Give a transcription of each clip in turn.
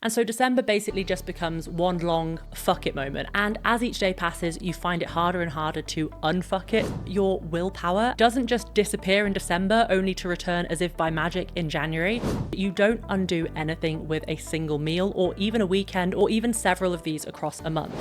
And so December basically just becomes one long fuck it moment. And as each day passes, you find it harder and harder to unfuck it. Your willpower doesn't just disappear in December only to return as if by magic in January. You don't undo anything with a single meal or even a weekend or even several of these across a month.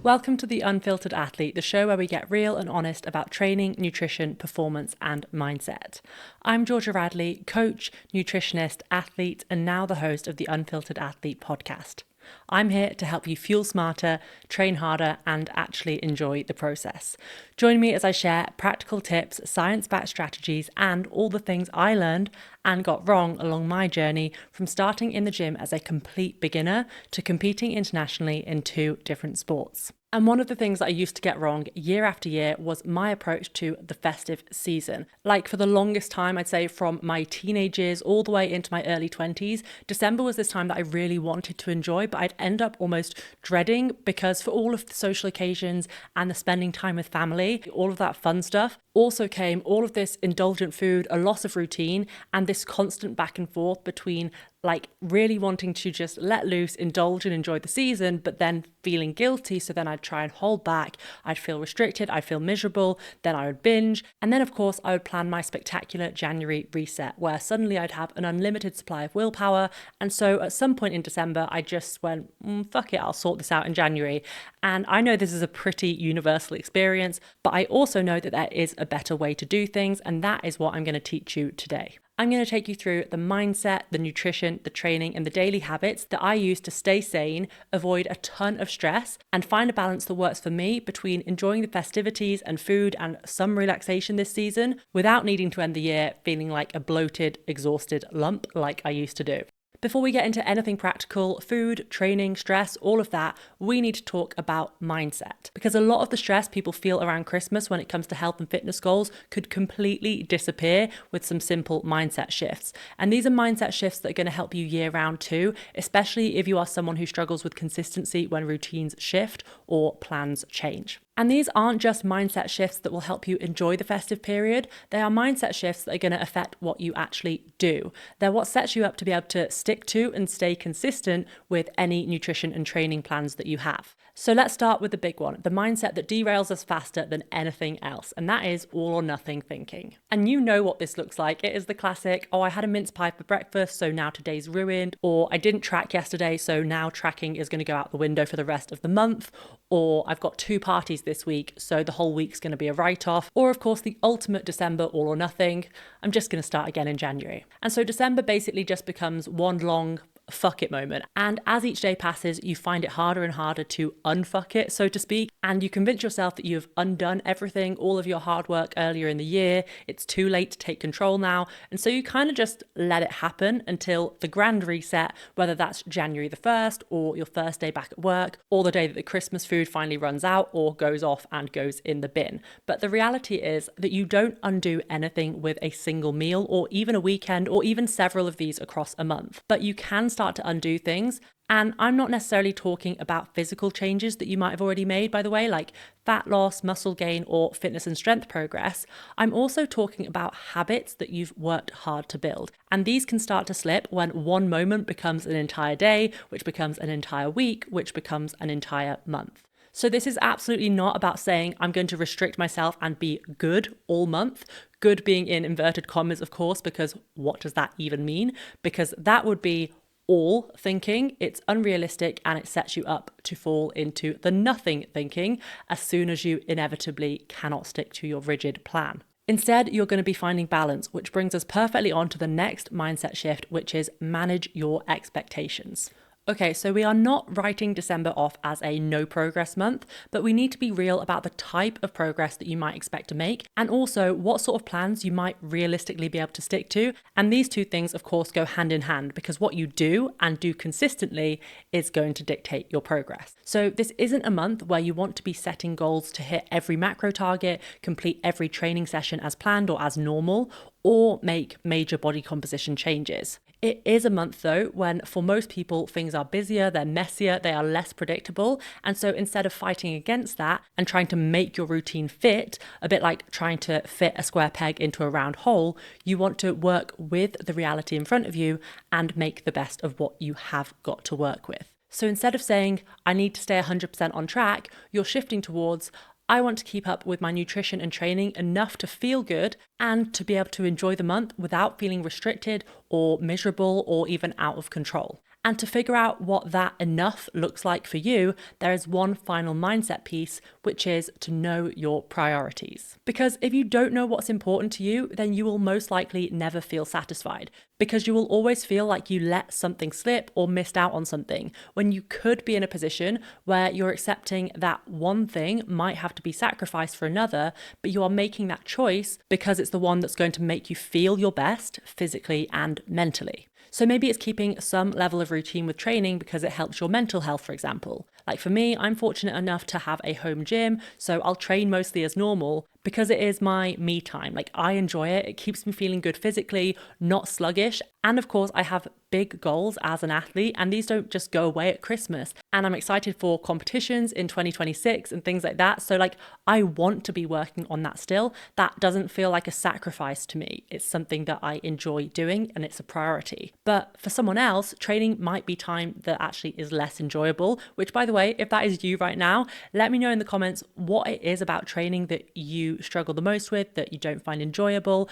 Welcome to the Unfiltered Athlete, the show where we get real and honest about training, nutrition, performance, and mindset. I'm Georgia Radley, coach, nutritionist, athlete, and now the host of the Unfiltered Athlete podcast. I'm here to help you fuel smarter, train harder, and actually enjoy the process. Join me as I share practical tips, science-backed strategies, and all the things I learned and got wrong along my journey from starting in the gym as a complete beginner to competing internationally in 2 different sports. And one of the things that I used to get wrong year after year was my approach to the festive season. Like for the longest time, I'd say from my teenage years all the way into my early 20s, December was this time that I really wanted to enjoy, but I'd end up almost dreading because for all of the social occasions and the spending time with family, all of that fun stuff, also came all of this indulgent food, a loss of routine, and this constant back and forth between like really wanting to just let loose, indulge and enjoy the season, but then feeling guilty. So then I'd try and hold back. I'd feel restricted. I'd feel miserable. Then I would binge. And then of course I would plan my spectacular January reset where suddenly I'd have an unlimited supply of willpower. And so at some point in December, I just went, fuck it, I'll sort this out in January. And I know this is a pretty universal experience, but I also know that there is a better way to do things. And that is what I'm going to teach you today. I'm going to take you through the mindset, the nutrition, the training, and the daily habits that I use to stay sane, avoid a ton of stress, and find a balance that works for me between enjoying the festivities and food and some relaxation this season without needing to end the year feeling like a bloated, exhausted lump like I used to do. Before we get into anything practical, food, training, stress, all of that, we need to talk about mindset. Because a lot of the stress people feel around Christmas when it comes to health and fitness goals could completely disappear with some simple mindset shifts. And these are mindset shifts that are going to help you year round too, especially if you are someone who struggles with consistency when routines shift or plans change. And these aren't just mindset shifts that will help you enjoy the festive period. They are mindset shifts that are going to affect what you actually do. They're what sets you up to be able to stick to and stay consistent with any nutrition and training plans that you have. So let's start with the big one, the mindset that derails us faster than anything else. And that is all or nothing thinking. And you know what this looks like. It is the classic, I had a mince pie for breakfast, so now today's ruined. Or I didn't track yesterday, so now tracking is going to go out the window for the rest of the month. Or I've got 2 parties this week, so the whole week's going to be a write-off. Or of course, the ultimate December all or nothing. I'm just going to start again in January. And so December basically just becomes one long fuck it moment. And as each day passes, you find it harder and harder to unfuck it, so to speak. And you convince yourself that you've undone everything, all of your hard work earlier in the year. It's too late to take control now. And so you kind of just let it happen until the grand reset, whether that's January the 1st or your first day back at work, or the day that the Christmas food finally runs out or goes off and goes in the bin. But the reality is that you don't undo anything with a single meal or even a weekend or even several of these across a month. But you can start to undo things. And I'm not necessarily talking about physical changes that you might have already made, by the way, like fat loss, muscle gain, or fitness and strength progress. I'm also talking about habits that you've worked hard to build. And these can start to slip when one moment becomes an entire day, which becomes an entire week, which becomes an entire month. So this is absolutely not about saying I'm going to restrict myself and be good all month. Good being in inverted commas, of course, because what does that even mean? Because that would be all thinking. It's unrealistic and it sets you up to fall into the nothing thinking as soon as you inevitably cannot stick to your rigid plan. Instead, you're going to be finding balance, which brings us perfectly on to the next mindset shift, which is manage your expectations. Okay, so we are not writing December off as a no progress month, but we need to be real about the type of progress that you might expect to make and also what sort of plans you might realistically be able to stick to. And these 2 things, of course, go hand in hand because what you do and do consistently is going to dictate your progress. So this isn't a month where you want to be setting goals to hit every macro target, complete every training session as planned or as normal, or make major body composition changes. It is a month though when for most people things are busier, they're messier, they are less predictable. And so instead of fighting against that and trying to make your routine fit, a bit like trying to fit a square peg into a round hole, you want to work with the reality in front of you and make the best of what you have got to work with. So instead of saying, I need to stay 100% on track, you're shifting towards, I want to keep up with my nutrition and training enough to feel good and to be able to enjoy the month without feeling restricted or miserable or even out of control. And to figure out what that enough looks like for you, there is one final mindset piece, which is to know your priorities. Because if you don't know what's important to you, then you will most likely never feel satisfied, because you will always feel like you let something slip or missed out on something, when you could be in a position where you're accepting that one thing might have to be sacrificed for another, but you are making that choice because it's the one that's going to make you feel your best physically and mentally. So maybe it's keeping some level of routine with training because it helps your mental health, for example. Like for me, I'm fortunate enough to have a home gym, so I'll train mostly as normal because it is my me time. Like I enjoy it. It keeps me feeling good physically, not sluggish. And of course, I have big goals as an athlete, and these don't just go away at Christmas. And I'm excited for competitions in 2026 and things like that. So like I want to be working on that still. That doesn't feel like a sacrifice to me. It's something that I enjoy doing and it's a priority. But for someone else, training might be time that actually is less enjoyable, which by the way, if that is you right now, let me know in the comments what it is about training that you struggle the most with, that you don't find enjoyable,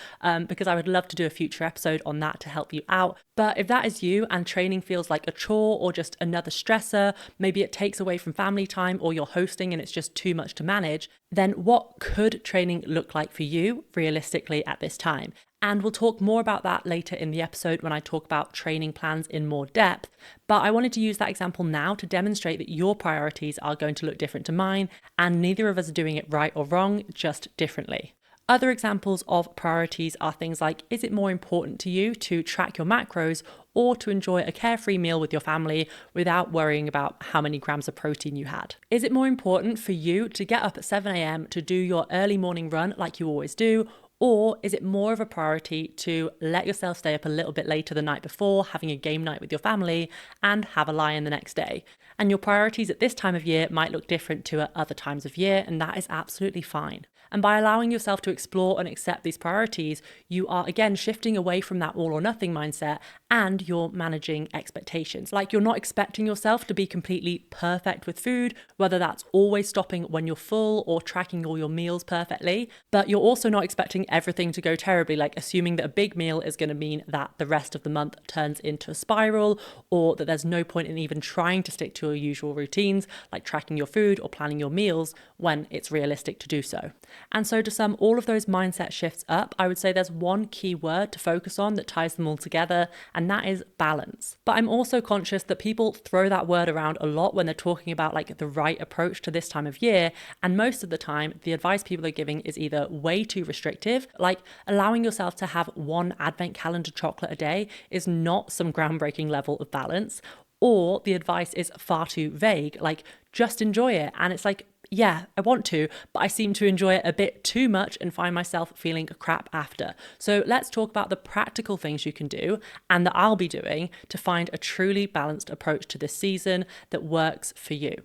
because I would love to do a future episode on that to help you out. But if that is you and training feels like a chore or just another stressor, maybe it takes away from family time or you're hosting and it's just too much to manage, then what could training look like for you realistically at this time? And we'll talk more about that later in the episode when I talk about training plans in more depth. But I wanted to use that example now to demonstrate that your priorities are going to look different to mine, and neither of us are doing it right or wrong, just differently. Other examples of priorities are things like, is it more important to you to track your macros or to enjoy a carefree meal with your family without worrying about how many grams of protein you had? Is it more important for you to get up at 7 a.m. to do your early morning run like you always do? Or is it more of a priority to let yourself stay up a little bit later the night before, having a game night with your family, and have a lie-in the next day? And your priorities at this time of year might look different to at other times of year, and that is absolutely fine. And by allowing yourself to explore and accept these priorities, you are again shifting away from that all or nothing mindset, and you're managing expectations. Like you're not expecting yourself to be completely perfect with food, whether that's always stopping when you're full or tracking all your meals perfectly, but you're also not expecting everything to go terribly, like assuming that a big meal is going to mean that the rest of the month turns into a spiral, or that there's no point in even trying to stick to your usual routines, like tracking your food or planning your meals when it's realistic to do so. And so to sum all of those mindset shifts up, I would say there's one key word to focus on that ties them all together, and that is balance. But I'm also conscious that people throw that word around a lot when they're talking about like the right approach to this time of year, and most of the time the advice people are giving is either way too restrictive, like allowing yourself to have one advent calendar chocolate a day is not some groundbreaking level of balance, or the advice is far too vague, like just enjoy it. And it's like, yeah, I want to, but I seem to enjoy it a bit too much and find myself feeling crap after. So let's talk about the practical things you can do and that I'll be doing to find a truly balanced approach to this season that works for you.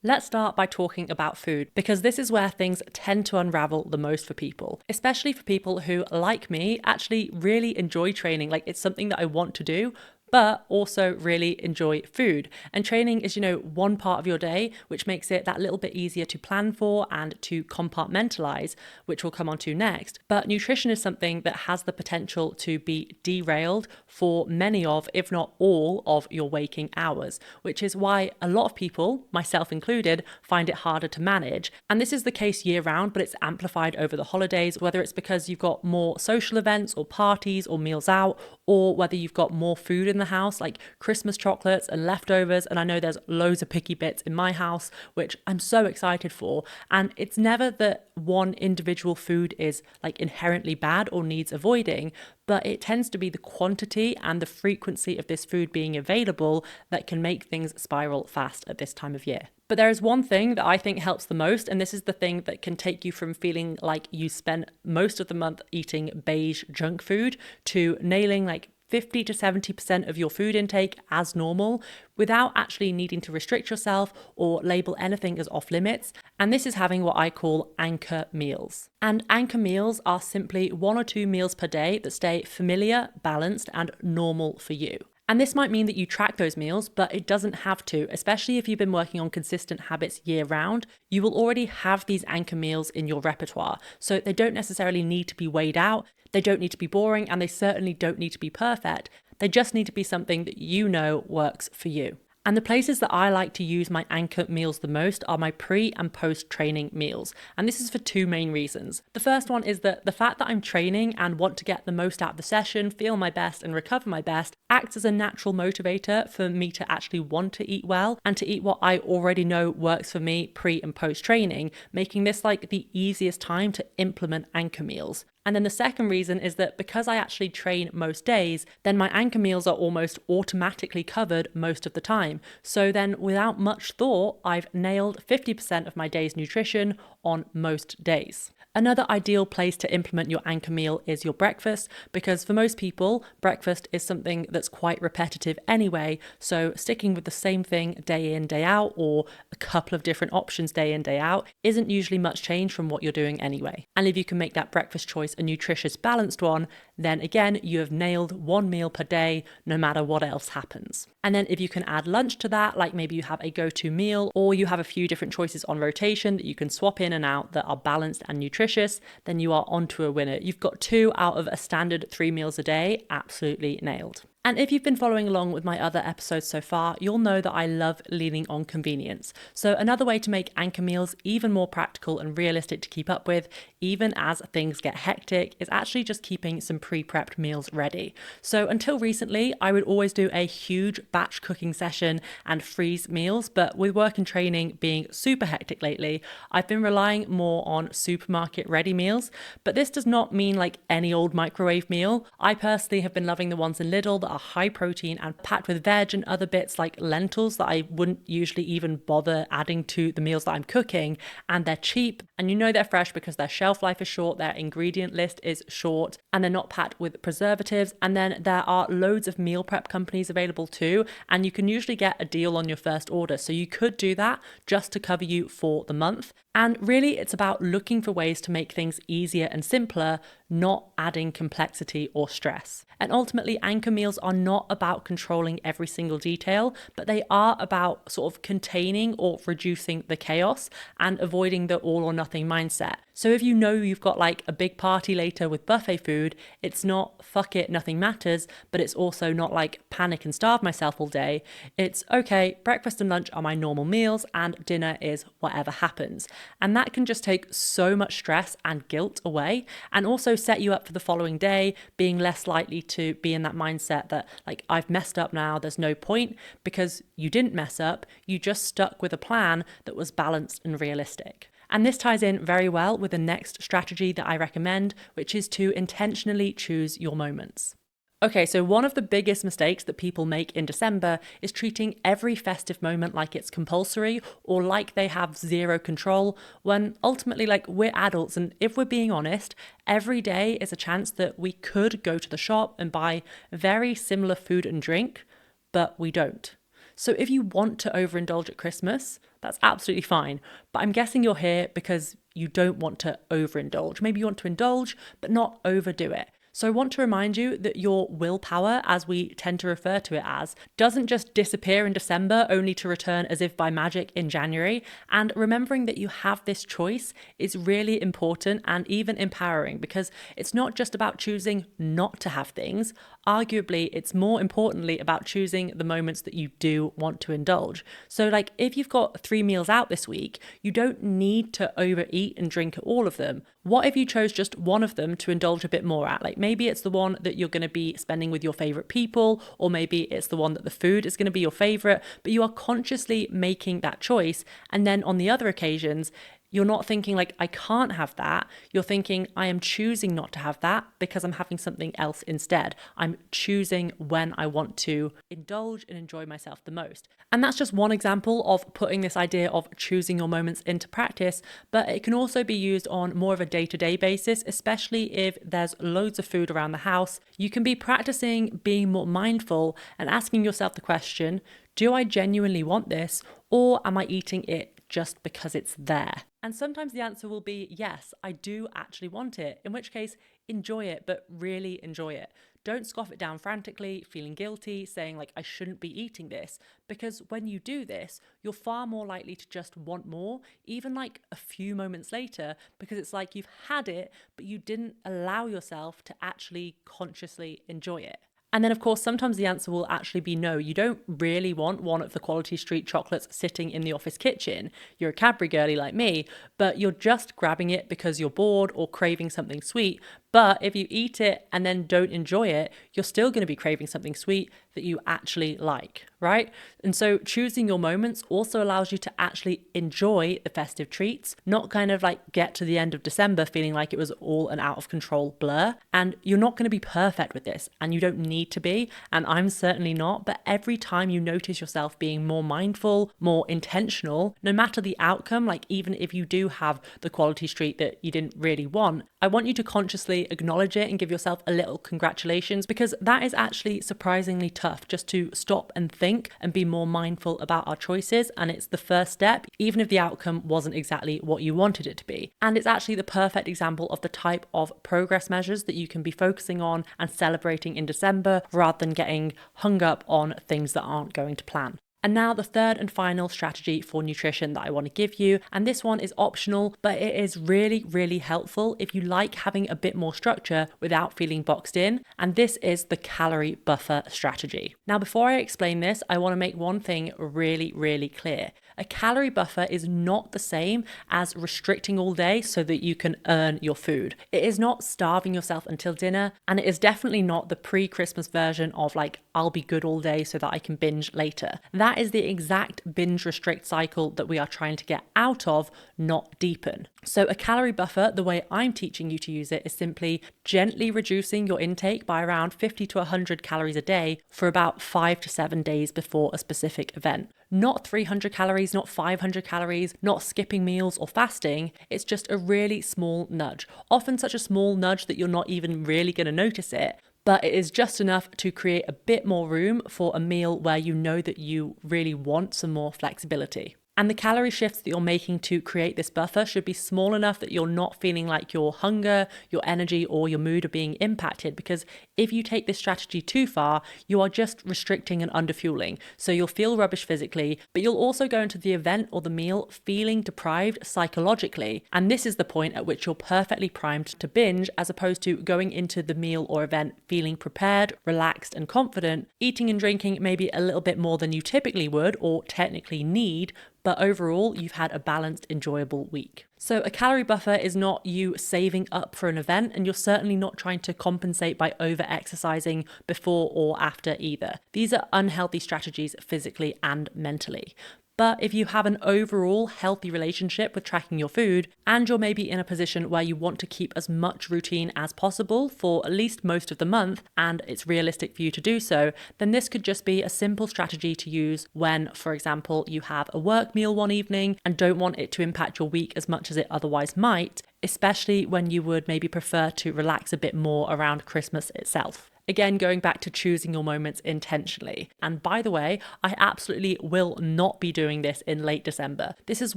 Let's start by talking about food, because this is where things tend to unravel the most for people, especially for people who, like me, actually really enjoy training. Like it's something that I want to do, but also really enjoy food. And training is, one part of your day, which makes it that little bit easier to plan for and to compartmentalize, which we'll come on to next. But nutrition is something that has the potential to be derailed for many of, if not all, of your waking hours, which is why a lot of people, myself included, find it harder to manage. And this is the case year round, but it's amplified over the holidays, whether it's because you've got more social events or parties or meals out, or whether you've got more food in the house, like Christmas chocolates and leftovers. And I know there's loads of picky bits in my house, which I'm so excited for. And it's never that one individual food is like inherently bad or needs avoiding, but it tends to be the quantity and the frequency of this food being available that can make things spiral fast at this time of year. But there is one thing that I think helps the most, and this is the thing that can take you from feeling like you spent most of the month eating beige junk food to nailing like 50 to 70% of your food intake as normal without actually needing to restrict yourself or label anything as off limits. And this is having what I call anchor meals. And anchor meals are simply 1 or 2 meals per day that stay familiar, balanced, and normal for you. And this might mean that you track those meals, but it doesn't have to, especially if you've been working on consistent habits year round. You will already have these anchor meals in your repertoire, so they don't necessarily need to be weighed out, they don't need to be boring, and they certainly don't need to be perfect. They just need to be something that you know works for you. And the places that I like to use my anchor meals the most are my pre and post training meals. And this is for 2 main reasons. The first one is that the fact that I'm training and want to get the most out of the session, feel my best and recover my best acts as a natural motivator for me to actually want to eat well and to eat what I already know works for me pre and post training, making this like the easiest time to implement anchor meals. And then the second reason is that because I actually train most days, then my anchor meals are almost automatically covered most of the time. So then without much thought, I've nailed 50% of my day's nutrition on most days. Another ideal place to implement your anchor meal is your breakfast, because for most people, breakfast is something that's quite repetitive anyway. So sticking with the same thing day in, day out, or a couple of different options day in, day out, isn't usually much change from what you're doing anyway. And if you can make that breakfast choice a nutritious, balanced one, then again, you have nailed 1 meal per day, no matter what else happens. And then if you can add lunch to that, like maybe you have a go-to meal, or you have a few different choices on rotation that you can swap in and out that are balanced and nutritious, then you are onto a winner. You've got 2 out of a standard 3 meals a day, absolutely nailed. And if you've been following along with my other episodes so far, you'll know that I love leaning on convenience. So another way to make anchor meals even more practical and realistic to keep up with, even as things get hectic, is actually just keeping some pre-prepped meals ready. So until recently, I would always do a huge batch cooking session and freeze meals, but with work and training being super hectic lately, I've been relying more on supermarket ready meals. But this does not mean like any old microwave meal. I personally have been loving the ones in Lidl that are high protein and packed with veg and other bits like lentils that I wouldn't usually even bother adding to the meals that I'm cooking. And they're cheap, and you know they're fresh because their shelf life is short, their ingredient list is short, and they're not packed with preservatives. And then there are loads of meal prep companies available too, and you can usually get a deal on your first order. So you could do that just to cover you for the month. And really, it's about looking for ways to make things easier and simpler, not adding complexity or stress. And ultimately, anchor meals are not about controlling every single detail, but they are about sort of containing or reducing the chaos and avoiding the all or nothing mindset. So if you know you've got like a big party later with buffet food, it's not fuck it, nothing matters, but it's also not like panic and starve myself all day. It's okay, breakfast and lunch are my normal meals and dinner is whatever happens. And that can just take so much stress and guilt away, and also set you up for the following day, being less likely to be in that mindset that like I've messed up now, there's no point, because you didn't mess up, you just stuck with a plan that was balanced and realistic. And this ties in very well with the next strategy that I recommend, which is to intentionally choose your moments. Okay, so one of the biggest mistakes that people make in December is treating every festive moment like it's compulsory or like they have zero control, when ultimately, like, we're adults, and if we're being honest, every day is a chance that we could go to the shop and buy very similar food and drink, but we don't. So if you want to overindulge at Christmas, that's absolutely fine. But I'm guessing you're here because you don't want to overindulge. Maybe you want to indulge, but not overdo it. So I want to remind you that your willpower, as we tend to refer to it as, doesn't just disappear in December only to return as if by magic in January. And remembering that you have this choice is really important and even empowering, because it's not just about choosing not to have things. Arguably, it's more importantly about choosing the moments that you do want to indulge. So like if you've got 3 meals out this week, you don't need to overeat and drink at all of them. What if you chose just one of them to indulge a bit more at? Like maybe it's the one that you're going to be spending with your favorite people, or maybe it's the one that the food is going to be your favorite, but you are consciously making that choice. And then on the other occasions, You're not thinking like, I can't have that. You're thinking, I am choosing not to have that because I'm having something else instead. I'm choosing when I want to indulge and enjoy myself the most. And that's just one example of putting this idea of choosing your moments into practice, but it can also be used on more of a day-to-day basis, especially if there's loads of food around the house. You can be practicing being more mindful and asking yourself the question, do I genuinely want this, or am I eating it just because it's there? And sometimes the answer will be, yes, I do actually want it, in which case, enjoy it, but really enjoy it. Don't scoff it down frantically, feeling guilty, saying like, I shouldn't be eating this, because when you do this, you're far more likely to just want more, even like a few moments later, because it's like you've had it, but you didn't allow yourself to actually consciously enjoy it. And then, of course, sometimes the answer will actually be no. You don't really want one of the Quality Street chocolates sitting in the office kitchen. You're a Cadbury girly like me, but you're just grabbing it because you're bored or craving something sweet. But if you eat it and then don't enjoy it, you're still going to be craving something sweet that you actually like, right? And so choosing your moments also allows you to actually enjoy the festive treats, not kind of like get to the end of December feeling like it was all an out of control blur. And you're not going to be perfect with this, and you don't need to be, and I'm certainly not, but every time you notice yourself being more mindful, more intentional, no matter the outcome, like even if you do have the quality street that you didn't really want, I want you to consciously acknowledge it and give yourself a little congratulations, because that is actually surprisingly tough, just to stop and think and be more mindful about our choices. And it's the first step, even if the outcome wasn't exactly what you wanted it to be. And it's actually the perfect example of the type of progress measures that you can be focusing on and celebrating in December, rather than getting hung up on things that aren't going to plan. And now the third and final strategy for nutrition that I want to give you, and this one is optional, but it is really, really helpful if you like having a bit more structure without feeling boxed in, and this is the calorie buffer strategy. Now, before I explain this, I want to make one thing really, really clear. A calorie buffer is not the same as restricting all day so that you can earn your food. It is not starving yourself until dinner, and it is definitely not the pre-Christmas version of like, I'll be good all day so that I can binge later. That is the exact binge restrict cycle that we are trying to get out of, not deepen. So a calorie buffer, the way I'm teaching you to use it, is simply gently reducing your intake by around 50 to 100 calories a day for about 5 to 7 days before a specific event. Not 300 calories, not 500 calories, not skipping meals or fasting. It's just a really small nudge. Often such a small nudge that you're not even really going to notice it, but it is just enough to create a bit more room for a meal where you know that you really want some more flexibility. And the calorie shifts that you're making to create this buffer should be small enough that you're not feeling like your hunger, your energy, or your mood are being impacted. Because if you take this strategy too far, you are just restricting and underfueling. So you'll feel rubbish physically, but you'll also go into the event or the meal feeling deprived psychologically. And this is the point at which you're perfectly primed to binge, as opposed to going into the meal or event feeling prepared, relaxed, and confident, eating and drinking maybe a little bit more than you typically would or technically need, but overall, you've had a balanced, enjoyable week. So a calorie buffer is not you saving up for an event, and you're certainly not trying to compensate by over-exercising before or after either. These are unhealthy strategies physically and mentally. But if you have an overall healthy relationship with tracking your food, and you're maybe in a position where you want to keep as much routine as possible for at least most of the month, and it's realistic for you to do so, then this could just be a simple strategy to use when, for example, you have a work meal one evening and don't want it to impact your week as much as it otherwise might, especially when you would maybe prefer to relax a bit more around Christmas itself. Again, going back to choosing your moments intentionally. And by the way, I absolutely will not be doing this in late December. This is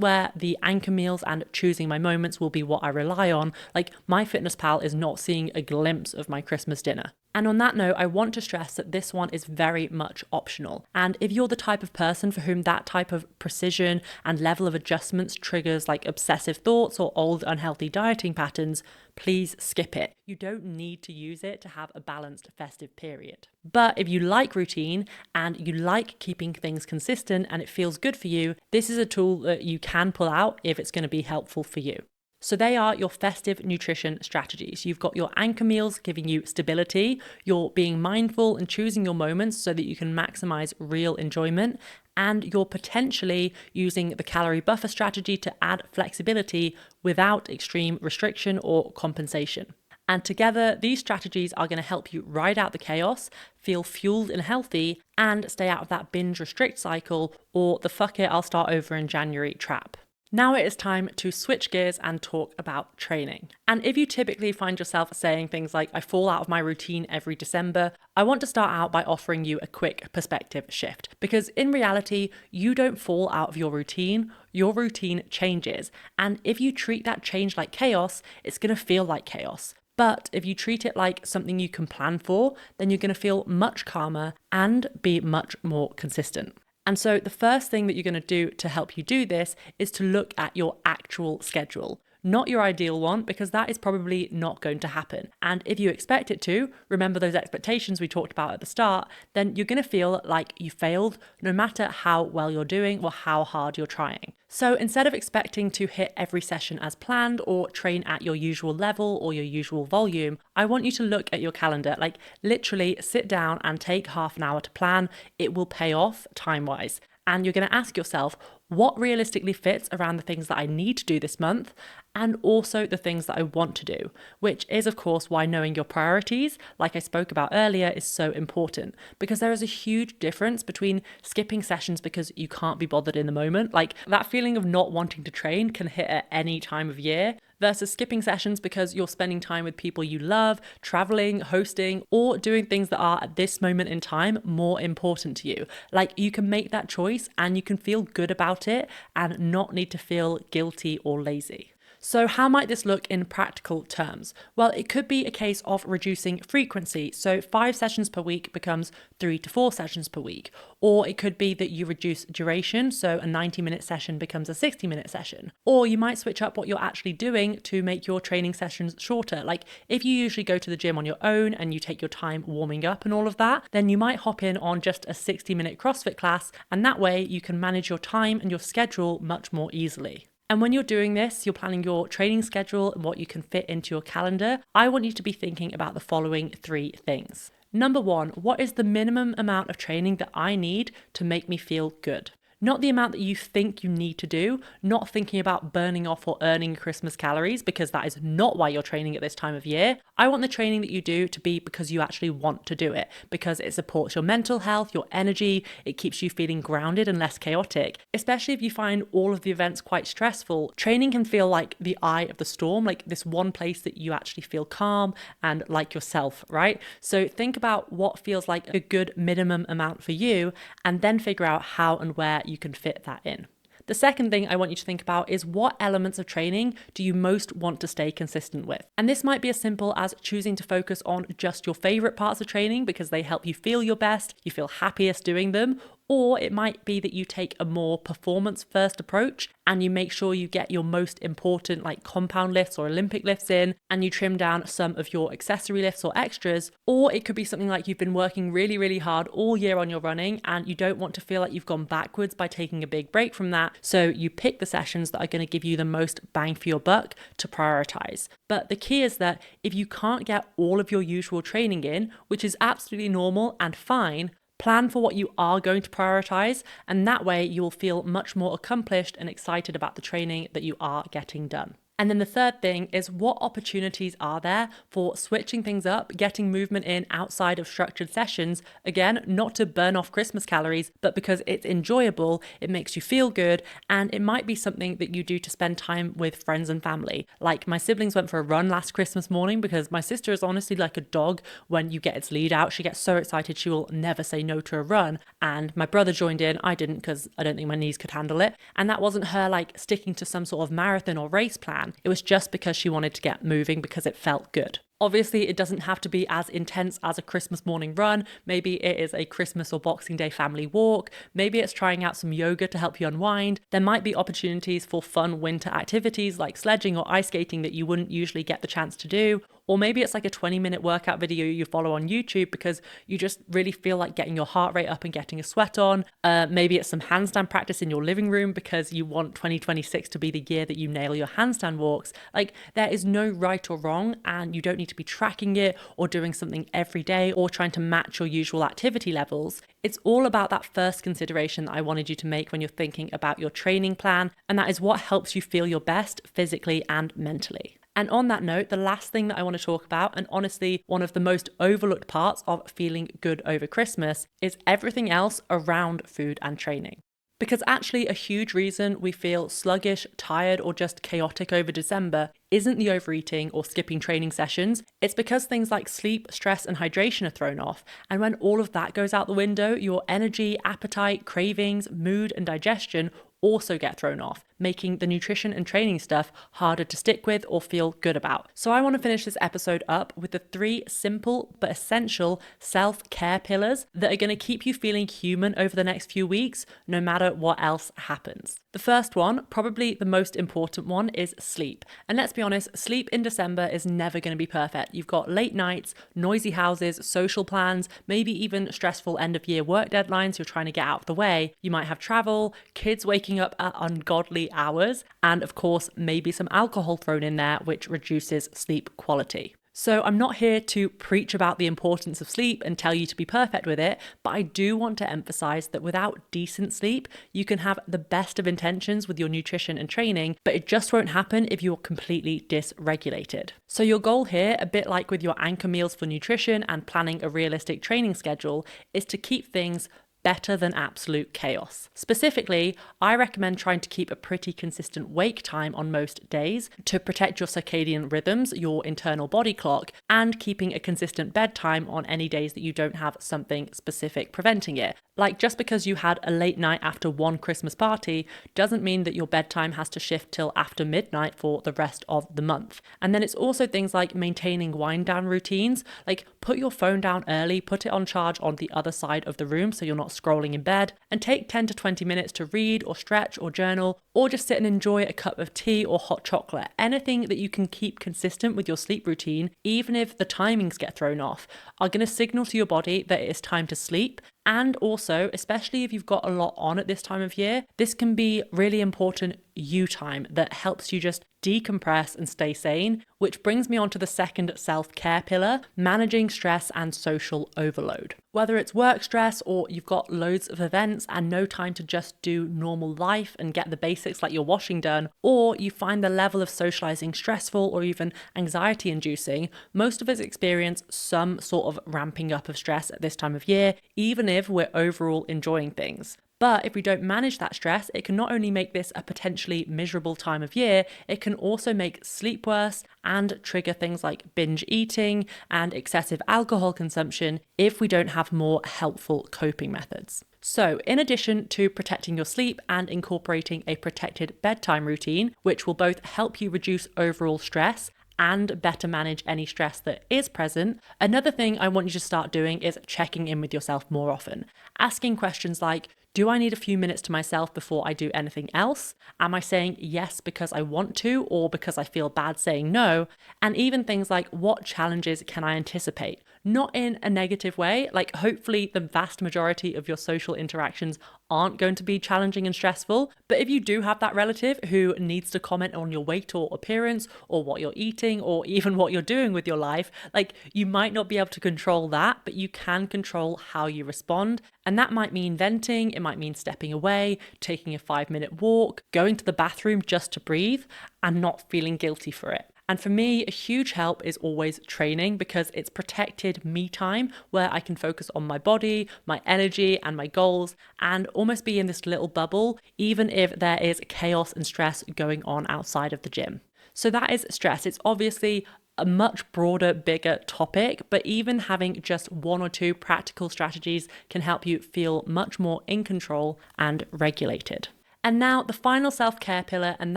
where the anchor meals and choosing my moments will be what I rely on. Like, MyFitnessPal is not seeing a glimpse of my Christmas dinner. And on that note, I want to stress that this one is very much optional. And if you're the type of person for whom that type of precision and level of adjustments triggers like obsessive thoughts or old unhealthy dieting patterns, please skip it. You don't need to use it to have a balanced festive period. But if you like routine and you like keeping things consistent and it feels good for you, this is a tool that you can pull out if it's going to be helpful for you. So they are your festive nutrition strategies. You've got your anchor meals giving you stability. You're being mindful and choosing your moments so that you can maximize real enjoyment. And you're potentially using the calorie buffer strategy to add flexibility without extreme restriction or compensation. And together, these strategies are going to help you ride out the chaos, feel fueled and healthy, and stay out of that binge restrict cycle or the fuck it, I'll start over in January trap. Now it is time to switch gears and talk about training. And if you typically find yourself saying things like, I fall out of my routine every December, I want to start out by offering you a quick perspective shift. Because in reality, you don't fall out of your routine changes. And if you treat that change like chaos, it's going to feel like chaos. But if you treat it like something you can plan for, then you're going to feel much calmer and be much more consistent. And so the first thing that you're going to do to help you do this is to look at your actual schedule. Not your ideal one, because that is probably not going to happen. And if you expect it to, remember those expectations we talked about at the start, then you're going to feel like you failed no matter how well you're doing or how hard you're trying. So instead of expecting to hit every session as planned or train at your usual level or your usual volume, I want you to look at your calendar, like literally sit down and take half an hour to plan. It will pay off time-wise. And you're going to ask yourself, what realistically fits around the things that I need to do this month and also the things that I want to do, which is, of course, why knowing your priorities, like I spoke about earlier, is so important, because there is a huge difference between skipping sessions because you can't be bothered in the moment. Like that feeling of not wanting to train can hit at any time of year, versus skipping sessions because you're spending time with people you love, traveling, hosting, or doing things that are at this moment in time more important to you. Like you can make that choice and you can feel good about it and not need to feel guilty or lazy. So how might this look in practical terms? Well, it could be a case of reducing frequency. So 5 sessions per week becomes 3 to 4 sessions per week. Or it could be that you reduce duration. So a 90-minute session becomes a 60-minute session. Or you might switch up what you're actually doing to make your training sessions shorter. Like if you usually go to the gym on your own and you take your time warming up and all of that, then you might hop in on just a 60-minute CrossFit class. And that way you can manage your time and your schedule much more easily. And when you're doing this, you're planning your training schedule and what you can fit into your calendar. I want you to be thinking about the following 3 things. Number 1, what is the minimum amount of training that I need to make me feel good? Not the amount that you think you need to do, not thinking about burning off or earning Christmas calories, because that is not why you're training at this time of year. I want the training that you do to be because you actually want to do it, because it supports your mental health, your energy, it keeps you feeling grounded and less chaotic. Especially if you find all of the events quite stressful, training can feel like the eye of the storm, like this one place that you actually feel calm and like yourself, right? So think about what feels like a good minimum amount for you, and then figure out how and where you can fit that in. The second thing I want you to think about is what elements of training do you most want to stay consistent with? And this might be as simple as choosing to focus on just your favorite parts of training because they help you feel your best, you feel happiest doing them, or it might be that you take a more performance-first approach and you make sure you get your most important like compound lifts or Olympic lifts in, and you trim down some of your accessory lifts or extras. Or it could be something like you've been working really, really hard all year on your running and you don't want to feel like you've gone backwards by taking a big break from that. So you pick the sessions that are going to give you the most bang for your buck to prioritize. But the key is that if you can't get all of your usual training in, which is absolutely normal and fine, plan for what you are going to prioritize, and that way you will feel much more accomplished and excited about the training that you are getting done. And then the third thing is, what opportunities are there for switching things up, getting movement in outside of structured sessions? Again, not to burn off Christmas calories, but because it's enjoyable, it makes you feel good, and it might be something that you do to spend time with friends and family. Like my siblings went for a run last Christmas morning because my sister is honestly like a dog when you get its lead out. She gets so excited she will never say no to a run. And my brother joined in. I didn't because I don't think my knees could handle it. And that wasn't her like sticking to some sort of marathon or race plan. It was just because she wanted to get moving because it felt good. Obviously, it doesn't have to be as intense as a Christmas morning run. Maybe it is a Christmas or Boxing Day family walk. Maybe it's trying out some yoga to help you unwind. There might be opportunities for fun winter activities like sledging or ice skating that you wouldn't usually get the chance to do. Or maybe it's like a 20-minute workout video you follow on YouTube because you just really feel like getting your heart rate up and getting a sweat on. Maybe it's some handstand practice in your living room because you want 2026 to be the year that you nail your handstand walks. Like, there is no right or wrong, and you don't need to be tracking it or doing something every day or trying to match your usual activity levels. It's all about that first consideration that I wanted you to make when you're thinking about your training plan, and that is what helps you feel your best physically and mentally. And on that note, the last thing that I want to talk about, and honestly, one of the most overlooked parts of feeling good over Christmas, is everything else around food and training. Because actually, a huge reason we feel sluggish, tired, or just chaotic over December isn't the overeating or skipping training sessions. It's because things like sleep, stress, and hydration are thrown off. And when all of that goes out the window, your energy, appetite, cravings, mood, and digestion also get thrown off, making the nutrition and training stuff harder to stick with or feel good about. So I want to finish this episode up with the 3 simple but essential self-care pillars that are going to keep you feeling human over the next few weeks, no matter what else happens. The first one, probably the most important one, is sleep. And let's be honest, sleep in December is never going to be perfect. You've got late nights, noisy houses, social plans, maybe even stressful end of year work deadlines you're trying to get out of the way. You might have travel, kids waking up at ungodly hours, and of course, maybe some alcohol thrown in there, which reduces sleep quality. So I'm not here to preach about the importance of sleep and tell you to be perfect with it, but I do want to emphasize that without decent sleep, you can have the best of intentions with your nutrition and training, but it just won't happen if you're completely dysregulated. So your goal here, a bit like with your anchor meals for nutrition and planning a realistic training schedule, is to keep things better than absolute chaos. Specifically, I recommend trying to keep a pretty consistent wake time on most days to protect your circadian rhythms, your internal body clock, and keeping a consistent bedtime on any days that you don't have something specific preventing it. Like, just because you had a late night after one Christmas party doesn't mean that your bedtime has to shift till after midnight for the rest of the month. And then it's also things like maintaining wind down routines, like put your phone down early, put it on charge on the other side of the room so you're not scrolling in bed, and take 10 to 20 minutes to read or stretch or journal, or just sit and enjoy a cup of tea or hot chocolate. Anything that you can keep consistent with your sleep routine, even if the timings get thrown off, are going to signal to your body that it is time to sleep. And also, especially if you've got a lot on at this time of year, this can be really important you time that helps you just decompress and stay sane, which brings me on to the second self-care pillar, managing stress and social overload. Whether it's work stress or you've got loads of events and no time to just do normal life and get the basics like your washing done, or you find the level of socializing stressful or even anxiety inducing, most of us experience some sort of ramping up of stress at this time of year, even if we're overall enjoying things. But if we don't manage that stress, it can not only make this a potentially miserable time of year, it can also make sleep worse and trigger things like binge eating and excessive alcohol consumption if we don't have more helpful coping methods. So, in addition to protecting your sleep and incorporating a protected bedtime routine, which will both help you reduce overall stress and better manage any stress that is present, another thing I want you to start doing is checking in with yourself more often. Asking questions like, do I need a few minutes to myself before I do anything else? Am I saying yes because I want to or because I feel bad saying no? And even things like, what challenges can I anticipate? Not in a negative way, like hopefully the vast majority of your social interactions aren't going to be challenging and stressful. But if you do have that relative who needs to comment on your weight or appearance or what you're eating or even what you're doing with your life, like you might not be able to control that, but you can control how you respond. And that might mean venting, it might mean stepping away, taking a 5-minute walk, going to the bathroom just to breathe and not feeling guilty for it. And for me, a huge help is always training because it's protected me time where I can focus on my body, my energy, and my goals and almost be in this little bubble, even if there is chaos and stress going on outside of the gym. So that is stress. It's obviously a much broader, bigger topic, but even having just 1 or 2 practical strategies can help you feel much more in control and regulated. And now the final self-care pillar, and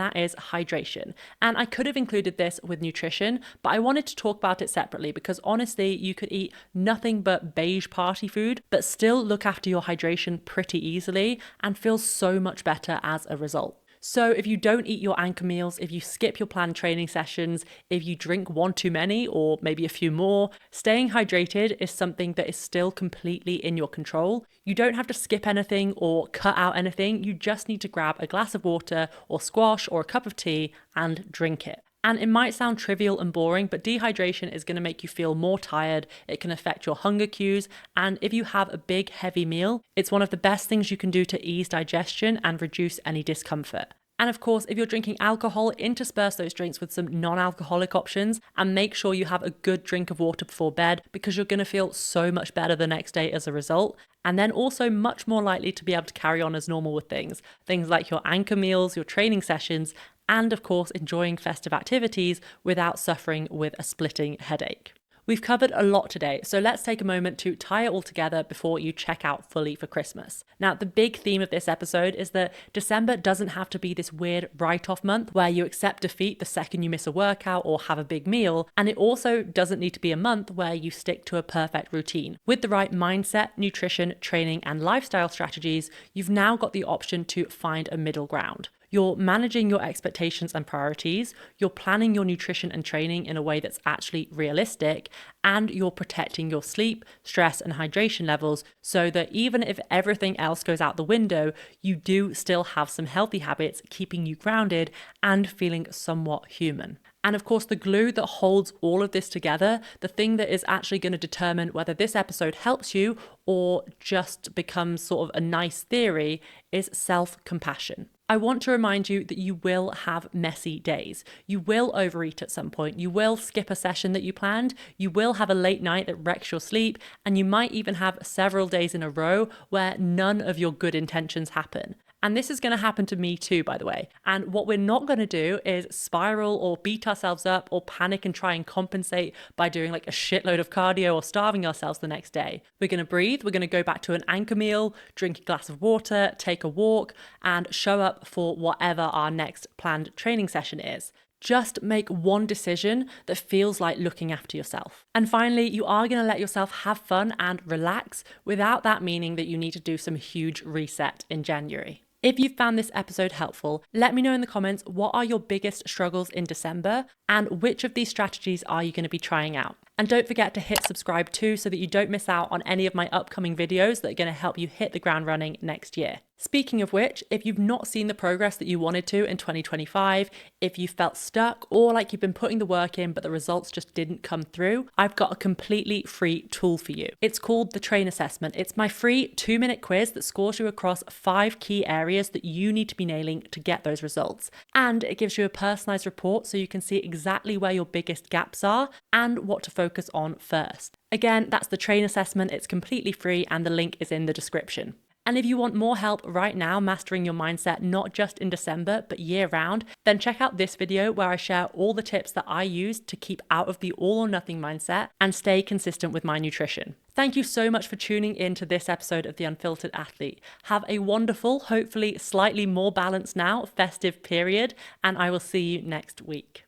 that is hydration. And I could have included this with nutrition, but I wanted to talk about it separately because honestly, you could eat nothing but beige party food, but still look after your hydration pretty easily and feel so much better as a result. So if you don't eat your anchor meals, if you skip your planned training sessions, if you drink one too many or maybe a few more, staying hydrated is something that is still completely in your control. You don't have to skip anything or cut out anything. You just need to grab a glass of water or squash or a cup of tea and drink it. And it might sound trivial and boring, but dehydration is going to make you feel more tired. It can affect your hunger cues. And if you have a big, heavy meal, it's one of the best things you can do to ease digestion and reduce any discomfort. And of course, if you're drinking alcohol, intersperse those drinks with some non-alcoholic options and make sure you have a good drink of water before bed because you're going to feel so much better the next day as a result. And then also much more likely to be able to carry on as normal with things like your anchor meals, your training sessions, and of course, enjoying festive activities without suffering with a splitting headache. We've covered a lot today, so let's take a moment to tie it all together before you check out fully for Christmas. Now, the big theme of this episode is that December doesn't have to be this weird write-off month where you accept defeat the second you miss a workout or have a big meal, and it also doesn't need to be a month where you stick to a perfect routine. With the right mindset, nutrition, training, and lifestyle strategies, you've now got the option to find a middle ground. You're managing your expectations and priorities, you're planning your nutrition and training in a way that's actually realistic, and you're protecting your sleep, stress, and hydration levels so that even if everything else goes out the window, you do still have some healthy habits keeping you grounded and feeling somewhat human. And of course, the glue that holds all of this together, the thing that is actually going to determine whether this episode helps you or just becomes sort of a nice theory, is self-compassion. I want to remind you that you will have messy days. You will overeat at some point. You will skip a session that you planned. You will have a late night that wrecks your sleep. And you might even have several days in a row where none of your good intentions happen. And this is going to happen to me too, by the way. And what we're not going to do is spiral or beat ourselves up or panic and try and compensate by doing like a shitload of cardio or starving ourselves the next day. We're going to breathe. We're going to go back to an anchor meal, drink a glass of water, take a walk, and show up for whatever our next planned training session is. Just make one decision that feels like looking after yourself. And finally, you are going to let yourself have fun and relax without that meaning that you need to do some huge reset in January. If you found this episode helpful, let me know in the comments what are your biggest struggles in December and which of these strategies are you going to be trying out. And don't forget to hit subscribe too so that you don't miss out on any of my upcoming videos that are going to help you hit the ground running next year. Speaking of which, if you've not seen the progress that you wanted to in 2025, if you felt stuck or like you've been putting the work in but the results just didn't come through, I've got a completely free tool for you. It's called the Train Assessment. It's my free 2-minute quiz that scores you across 5 key areas that you need to be nailing to get those results. And it gives you a personalized report so you can see exactly where your biggest gaps are and what to focus on first. Again, that's the Train Assessment. It's completely free and the link is in the description. And if you want more help right now mastering your mindset, not just in December, but year round, then check out this video where I share all the tips that I use to keep out of the all or nothing mindset and stay consistent with my nutrition. Thank you so much for tuning in to this episode of The Unfiltered Athlete. Have a wonderful, hopefully slightly more balanced now, festive period, and I will see you next week.